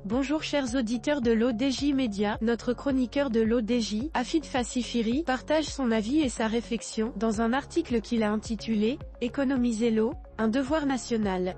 Bonjour chers auditeurs de l'ODJ Média, notre chroniqueur de l'ODJ, Afid Fassifiri, partage son avis et sa réflexion, dans un article qu'il a intitulé « Économiser l'eau, un devoir national ».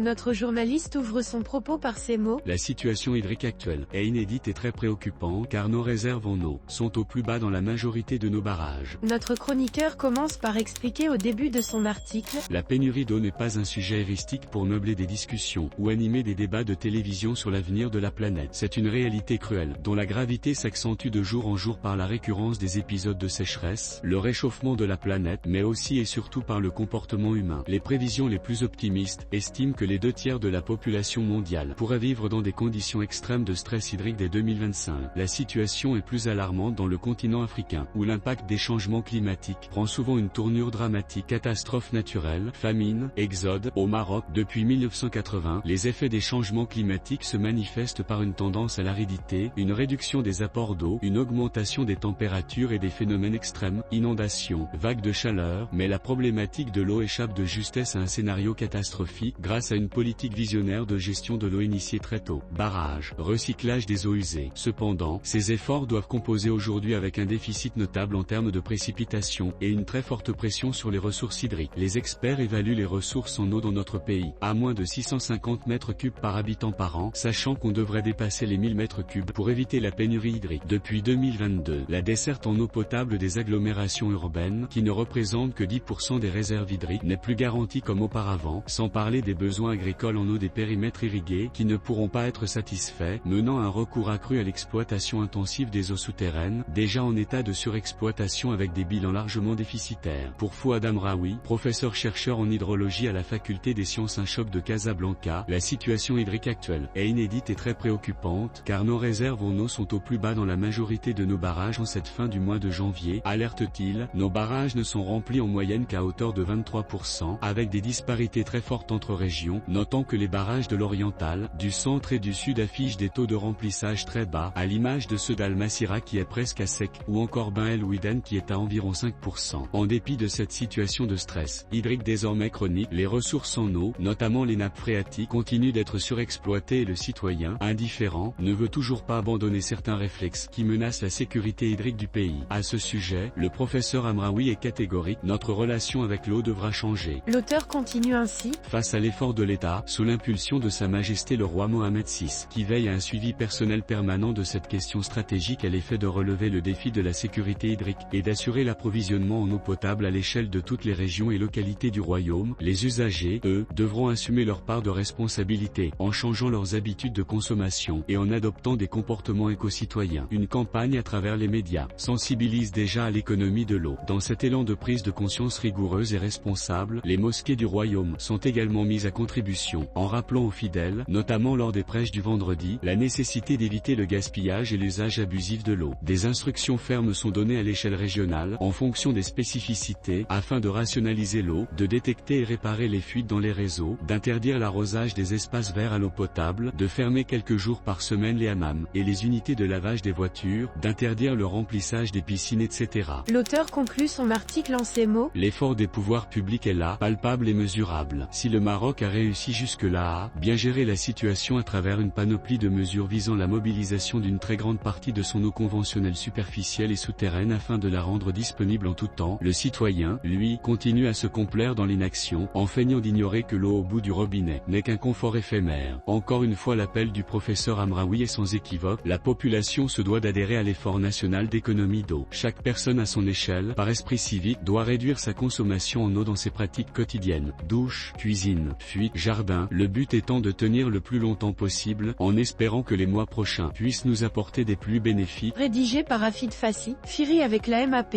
Notre journaliste ouvre son propos par ces mots. La situation hydrique actuelle est inédite et très préoccupante car nos réserves en eau sont au plus bas dans la majorité de nos barrages. Notre chroniqueur commence par expliquer au début de son article. La pénurie d'eau n'est pas un sujet heuristique pour meubler des discussions ou animer des débats de télévision sur l'avenir de la planète. C'est une réalité cruelle dont la gravité s'accentue de jour en jour par la récurrence des épisodes de sécheresse, le réchauffement de la planète, mais aussi et surtout par le comportement humain. Les prévisions les plus optimistes estiment que les 2/3 de la population mondiale pourraient vivre dans des conditions extrêmes de stress hydrique dès 2025. La situation est plus alarmante dans le continent africain, où l'impact des changements climatiques prend souvent une tournure dramatique. Catastrophes naturelles, famine, exode. Au Maroc, depuis 1980, les effets des changements climatiques se manifestent par une tendance à l'aridité, une réduction des apports d'eau, une augmentation des températures et des phénomènes extrêmes, inondations, vagues de chaleur, mais la problématique de l'eau échappe de justesse à un scénario catastrophique grâce à une politique visionnaire de gestion de l'eau initiée très tôt. Barrages, recyclage des eaux usées. Cependant, ces efforts doivent composer aujourd'hui avec un déficit notable en termes de précipitations et une très forte pression sur les ressources hydriques. Les experts évaluent les ressources en eau dans notre pays à moins de 650 mètres cubes par habitant par an, sachant qu'on devrait dépasser les 1000 mètres cubes pour éviter la pénurie hydrique. Depuis 2022, la desserte en eau potable des agglomérations urbaines, qui ne représente que 10% des réserves hydriques, n'est plus garantie comme auparavant, sans parler des besoins agricoles en eau des périmètres irrigués qui ne pourront pas être satisfaits, menant à un recours accru à l'exploitation intensive des eaux souterraines, déjà en état de surexploitation avec des bilans largement déficitaires. Pour Fouad Amraoui, professeur-chercheur en hydrologie à la faculté des sciences INCHOP de Casablanca, la situation hydrique actuelle est inédite et très préoccupante, car nos réserves en eau sont au plus bas dans la majorité de nos barrages en cette fin du mois de janvier, alerte-t-il. Nos barrages ne sont remplis en moyenne qu'à hauteur de 23%, avec des disparités très fortes entre régions, notant que les barrages de l'Oriental, du centre et du sud affichent des taux de remplissage très bas, à l'image de ceux d'Al-Masira qui est presque à sec, ou encore Ben El Ouiden qui est à environ 5%. En dépit de cette situation de stress hydrique désormais chronique, les ressources en eau, notamment les nappes phréatiques, continuent d'être surexploitées et le citoyen, indifférent, ne veut toujours pas abandonner certains réflexes qui menacent la sécurité hydrique du pays. À ce sujet, le professeur Amraoui est catégorique, notre relation avec l'eau devra changer. L'auteur continue ainsi. Face à l'effort de l'État, sous l'impulsion de Sa Majesté le roi Mohamed VI, qui veille à un suivi personnel permanent de cette question stratégique à l'effet de relever le défi de la sécurité hydrique, et d'assurer l'approvisionnement en eau potable à l'échelle de toutes les régions et localités du royaume, les usagers, eux, devront assumer leur part de responsabilité, en changeant leurs habitudes de consommation, et en adoptant des comportements éco-citoyens. Une campagne à travers les médias sensibilise déjà à l'économie de l'eau. Dans cet élan de prise de conscience rigoureuse et responsable, les mosquées du royaume sont également mises à contribution, en rappelant aux fidèles, notamment lors des prêches du vendredi, la nécessité d'éviter le gaspillage et l'usage abusif de l'eau. Des instructions fermes sont données à l'échelle régionale, en fonction des spécificités, afin de rationaliser l'eau, de détecter et réparer les fuites dans les réseaux, d'interdire l'arrosage des espaces verts à l'eau potable, de fermer quelques jours par semaine les hammams et les unités de lavage des voitures, d'interdire le remplissage des piscines, etc. L'auteur conclut son article en ces mots. L'effort des pouvoirs publics est là, palpable et mesurable. Si le Maroc a réussi jusque-là à bien gérer la situation à travers une panoplie de mesures visant la mobilisation d'une très grande partie de son eau conventionnelle superficielle et souterraine afin de la rendre disponible en tout temps, le citoyen, lui, continue à se complaire dans l'inaction, en feignant d'ignorer que l'eau au bout du robinet n'est qu'un confort éphémère. Encore une fois, l'appel du professeur Amraoui est sans équivoque, la population se doit d'adhérer à l'effort national d'économie d'eau. Chaque personne à son échelle, par esprit civique, doit réduire sa consommation en eau dans ses pratiques quotidiennes, douche, cuisine, fuite, jardin, le but étant de tenir le plus longtemps possible, en espérant que les mois prochains puissent nous apporter des pluies bénéfiques. Rédigé par Afid Fassifiri avec la MAP.